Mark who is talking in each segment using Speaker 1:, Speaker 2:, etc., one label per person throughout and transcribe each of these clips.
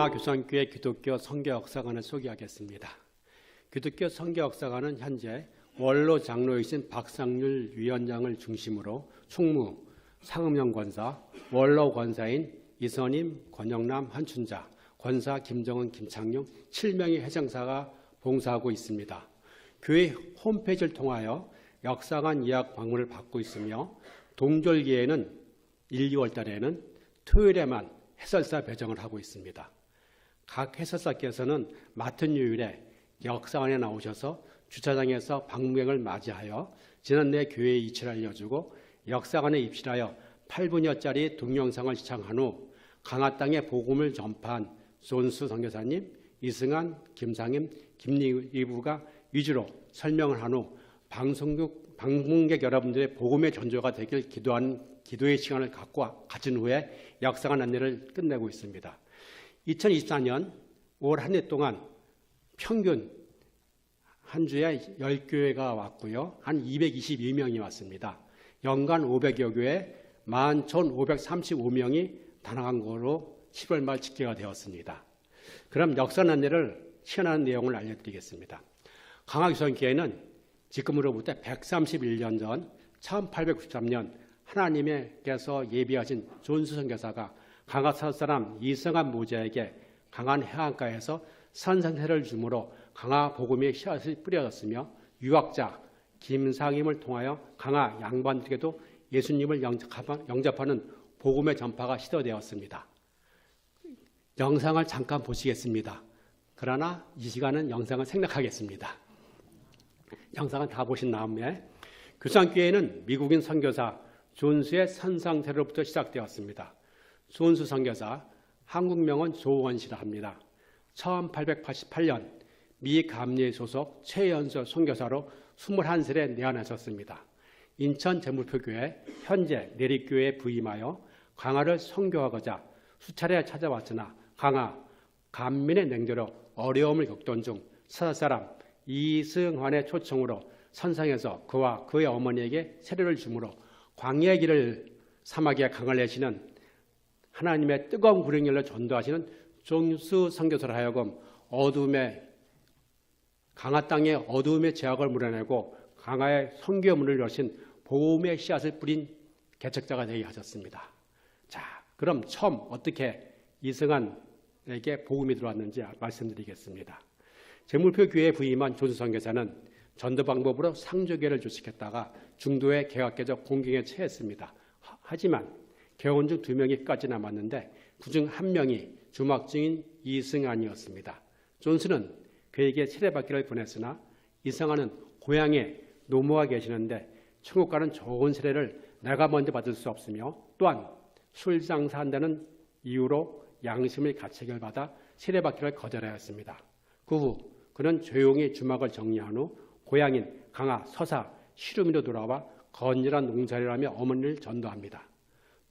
Speaker 1: 강화교산교회 기독교 선교역사관을 소개하겠습니다. 기독교 선교역사관은 현재 원로 장로이신 박상률 위원장을 중심으로 총무, 상음영 권사, 원로 권사인 이선임, 권영남, 한춘자, 권사 김정은, 김창룡 7명의 회장사가 봉사하고 있습니다. 교회 홈페이지를 통하여 역사관 예약 방문을 받고 있으며 동절기에는 1, 2월 달에는 토요일에만 해설사 배정을 하고 있습니다. 각 해설사께서는 맡은 요일에 역사관에 나오셔서 주차장에서 방문객을 맞이하여 지난해 교회의 이치를 알려주고 역사관에 입실하여 8분여짜리 동영상을 시청한 후 강화 땅의 복음을 전파한 존수 선교사님, 이승환, 김상임, 김리부가 위주로 설명을 한 후 방문객 여러분들의 복음의 전조가 되길 기도하는 기도의 시간을 가진 후에 역사관 안내를 끝내고 있습니다. 2024년 올 한 해 동안 평균 한 주에 10교회가 왔고요. 한 222명이 왔습니다. 연간 500여 교회 11,535명이 다나간 거로 10월 말 집계가 되었습니다. 그럼 역사 안내를 시연하는 내용을 알려드리겠습니다. 강화교산교회는 지금으로부터 131년 전 1893년 하나님께서 예비하신 존수 선교사가 강화 사람 이성한 모자에게 강한 해안가에서 선산세를 주므로 강화 복음의 씨앗이 뿌려졌으며 유학자 김상임을 통하여 강화 양반들에게도 예수님을 영접하는 복음의 전파가 시도되었습니다. 영상을 잠깐 보시겠습니다. 그러나 이 시간은 영상을 생략하겠습니다. 영상은 다 보신 다음에 교산교회는 미국인 선교사 존수의 선상세로부터 시작되었습니다. 존수 선교사, 한국명은 조원시라 합니다. 1888년 미 감리회 소속 최연소 선교사로 21살에 내한하셨습니다. 인천 제물표교회, 현재 내립교회에 부임하여 강화를 선교하고자 수차례 찾아왔으나 강화, 감민의 냉조로 어려움을 겪던 중 사사람 이승환의 초청으로 선상에서 그와 그의 어머니에게 세례를 주므로 광야의 길을 사막에 강을 내시는 하나님의 뜨거운 구령열로 전도하시는 존수 선교사로 하여금 강화 땅의 어두움의 제약을 물어내고 강화의 선교 문을 여신 복음의 씨앗을 뿌린 개척자가 되게 하셨습니다. 자, 그럼 처음 어떻게 이승환에게 복음이 들어왔는지 말씀드리겠습니다. 제물표 교회에 부임한 존수 선교사는 전도 방법으로 상조교를 조직했다가 중도에 개각계적 공경에 처했습니다. 하지만 개원 중 2명이 끝까지 남았는데 그중 1명이 주막증인 이승환이었습니다. 존수는 그에게 세례받기를 보냈으나 이승환은 고향에 노모가 계시는데 천국 가는 좋은 세례를 내가 먼저 받을 수 없으며 또한 술 장사한다는 이유로 양심의 가책을 받아 세례받기를 거절하였습니다. 그 후 그는 조용히 주막을 정리한 후 고향인 강화 서사 시루미로 돌아와 건전한 농사를 하며 어머니를 전도합니다.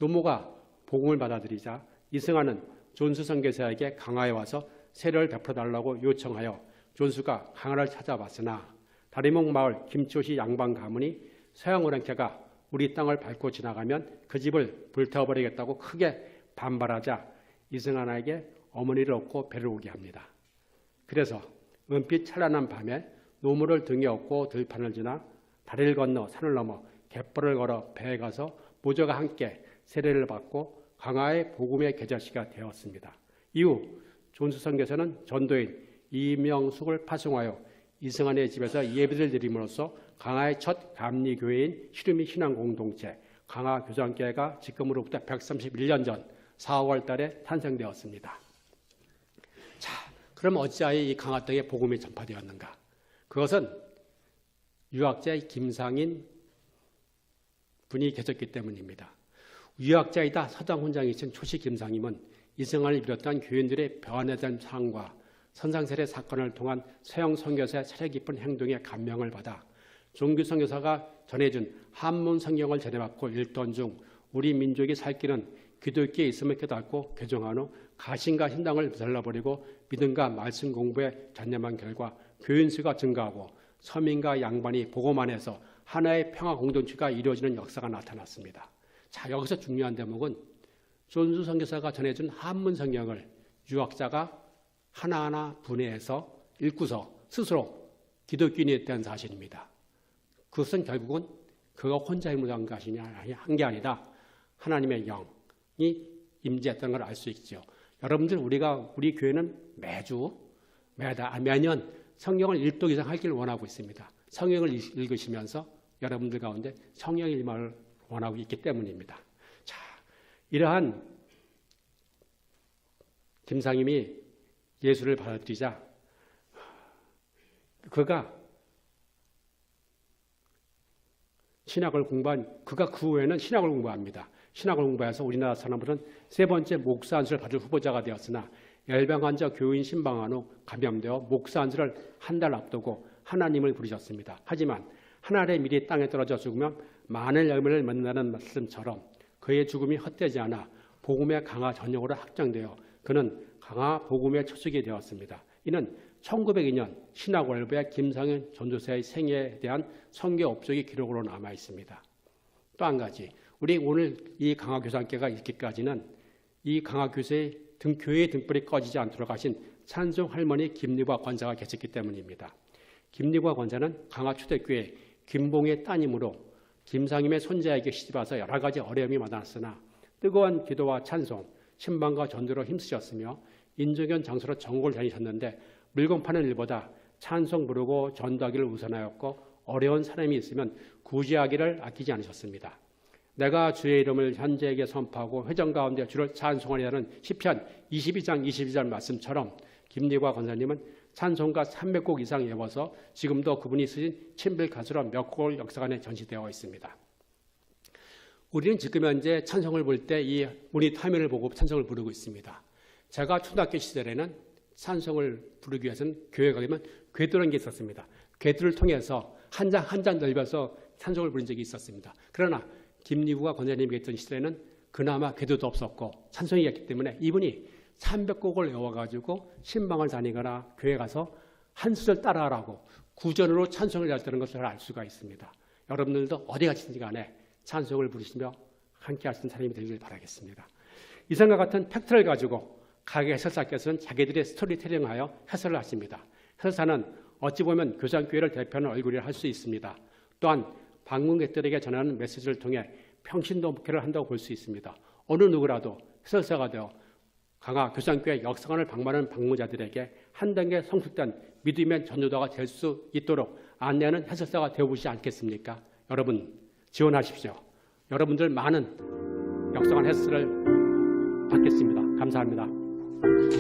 Speaker 1: 노모가 복음을 받아들이자 이승환은 존수 선교사에게 강화에 와서 세례를 베풀어달라고 요청하여 존수가 강화를 찾아왔으나 다리목 마을 김초시 양반 가문이 서양오랑캐가 우리 땅을 밟고 지나가면 그 집을 불태워버리겠다고 크게 반발하자 이승환에게 어머니를 얻고 배를 오게 합니다. 그래서 은빛 찬란한 밤에 노모를 등에 업고 들판을 지나 다리를 건너 산을 넘어 갯벌을 걸어 배에 가서 모조가 함께 세례를 받고 강화의 복음의 계절시가 되었습니다. 이후 존수 선교사는 전도인 이명숙을 파송하여 이승환의 집에서 예배를 드림으로써 강화의 첫 감리교회인 시루미 신앙공동체 강화교산교회가 지금으로부터 131년 전 4월 달에 탄생되었습니다. 자, 그럼 어찌하여 이 강화 땅에 복음이 전파되었는가? 그것은 유학자 김상인 분이 계셨기 때문입니다. 유학자이다 서당 훈장이신 초시 김상임은 이승환을 비롯한 교인들의 변화된 상황과 선상세례 사건을 통한 서양 선교사의 차례 깊은 행동에 감명을 받아 종교 선교사가 전해준 한문 성경을 전해받고 읽던 중 우리 민족이 살 길은 기독교에 있음을 깨닫고 개종한 후 가신과 신당을 잘라버리고 믿음과 말씀 공부에 전념한 결과 교인 수가 증가하고 서민과 양반이 복음 안에서 하나의 평화 공동체가 이루어지는 역사가 나타났습니다. 자, 여기서 중요한 대목은 존수 선교사가 전해준 한문 성경을 유학자가 하나하나 분해해서 읽고서 스스로 기독교인이 됐다는 사실입니다. 그것은 결국은 그가 혼자 힘으로 한 게 아니라 하나님의 영이 임재했다는 걸 알 수 있죠. 여러분들 우리 교회는 매년 성경을 1독 이상 하기를 원하고 있습니다. 성경을 읽으시면서 여러분들 가운데 성령의 임함을 원하고 있기 때문입니다. 자, 이러한 김상임이 예수를 받아들이자 그가 그 후에는 신학을 공부합니다. 신학을 공부해서 우리나라 사람들은 세 번째 목사 안수를 받을 후보자가 되었으나 열병 환자 교인 신방한 후 감염되어 목사 안수를 한 달 앞두고 하나님을 부르셨습니다. 하지만 하늘의 밀이 땅에 떨어져 죽으면 많은 열매를 맺는다는 말씀처럼 그의 죽음이 헛되지 않아 복음의 강화 전역으로 확장되어 그는 강화 복음의 초석이 되었습니다. 이는 1902년 신학월부의 김상현 전도사의 생애에 대한 선교 업적이 기록으로 남아 있습니다. 또 한 가지, 우리 오늘 이 강화교사님께가 있기까지는 이 강화교사의 교회의 등불이 꺼지지 않도록 하신 찬송 할머니 김리과 권사가 계셨기 때문입니다. 김리과 권사는 강화초대교회 김봉의 따님으로 김상임의 손자에게 시집와서 여러 가지 어려움이 많았으나 뜨거운 기도와 찬송, 신방과 전도로 힘쓰셨으며 인종견 장소로 전국을 다니셨는데 물건 파는 일보다 찬송 부르고 전도하기를 우선하였고 어려운 사람이 있으면 구제하기를 아끼지 않으셨습니다. 내가 주의 이름을 현재에게 선포하고 회정 가운데 주를 찬송하리라는 시편 22장 22절 말씀처럼 김리과 권사님은 찬송가 300곡 이상 외워서 지금도 그분이 쓰신 친필 가수로 몇 곡을 역사관에 전시되어 있습니다. 우리는 지금 현재 찬송을 볼 때 이 모니터 화면을 보고 찬송을 부르고 있습니다. 제가 초등학교 시절에는 찬송을 부르기 위해서는 교회 가면 궤도라는 게 있었습니다. 궤도를 통해서 한 장 넓혀서 찬송을 부른 적이 있었습니다. 그러나 김리구가 권사님이 있던 시절에는 그나마 궤도도 없었고 찬송이었기 때문에 이분이 300곡을 외워가지고 신방을 다니거나 교회 가서 한 수절 따라하라고 구전으로 찬송을 했다는 것을 알 수가 있습니다. 여러분들도 어디 가시든지 간에 찬송을 부르시며 함께 하시는 사람이 되기를 바라겠습니다. 이상과 같은 팩트를 가지고 각 해설사께서는 자기들의 스토리텔링하여 해설을 하십니다. 해설사는 어찌 보면 교장교회를 대표하는 얼굴이라 할 수 있습니다. 또한 방문객들에게 전하는 메시지를 통해 평신도 목회를 한다고 볼 수 있습니다. 어느 누구라도 해설사가 되어 강화 교장교회 역사관을 방문하는 방문자들에게 한 단계 성숙된 믿음의 전도자가 될 수 있도록 안내하는 해설사가 되어보시지 않겠습니까? 여러분 지원하십시오. 여러분들 많은 역사관 해설을 받겠습니다. 감사합니다.